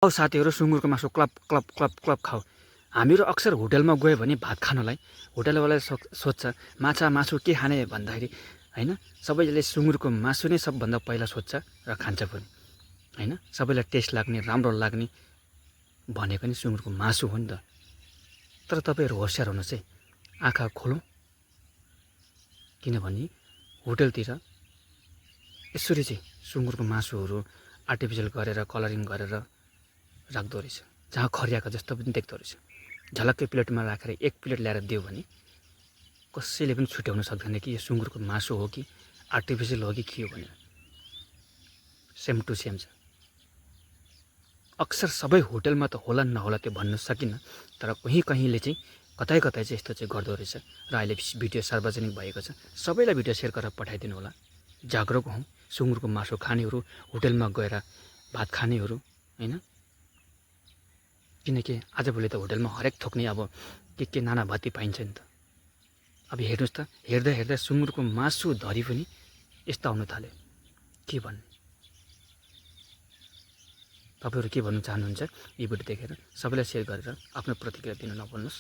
खाऊ साथीहरू, सुँगुरको मासु क्लब क्लब क्लब क्लब खाऊ। हामीहरू अक्सर होटलमा गयो भने भात खानलाई होटलवालाले सोध्छ माछा मासु के खाने भन्दाखेरि होइन, सबैले सुँगुरको मासु नै सबभन्दा पहिला सोध्छ र खान्छ पनि होइन। सबैलाई टेस्ट लाग्ने, राम्रो लाग्ने भनेको नि सुँगुरको मासु हो नि त। तर तपाईँहरू होसियार हुनुहोस् है, आँखा खोलौँ, किनभने होटलतिर यसरी चाहिँ सुँगुरको मासुहरू आर्टिफिसियल गरेर कलरिङ गरेर राख्दो रहेछ, जहाँ खरियाको जस्तो पनि देख्दो रहेछ। झलक्कै प्लेटमा राखेर एक प्लेट ल्याएर दियो भने कसैले पनि छुट्याउन सक्दैन कि यो सुँगुरको मासु हो कि आर्टिफिसियल हो कि के हो भनेर। सेम टु सेम छ। अक्सर सबै होटलमा त होला नहोला त्यो भन्नु सकिन्न, तर कहीँले चाहिँ कतै चाहिँ यस्तो चाहिँ गर्दो रहेछ। र अहिले भिडियो सार्वजनिक भएको छ, सबैलाई भिडियो सेयर गरेर पठाइदिनु होला। जागरुक हौँ, सुँगुरको मासु खानेहरू, होटलमा गएर भात खानेहरू होइन। किनकि आजभोलि त होटलमा हरेक थोक नै अब के नाना भाती पाइन्छ नि त। अब हेर्नुहोस् त, हेर्दा हेर्दा सुँगुरको मासु धरी पनि यस्तो आउन थाल्यो, के भन्ने। तपाईँहरू के भन्नु चाहनुहुन्छ यी भिडियो देखेर सबैलाई सेयर गरेर आफ्नो प्रतिक्रिया दिन नभुल्नुहोस्।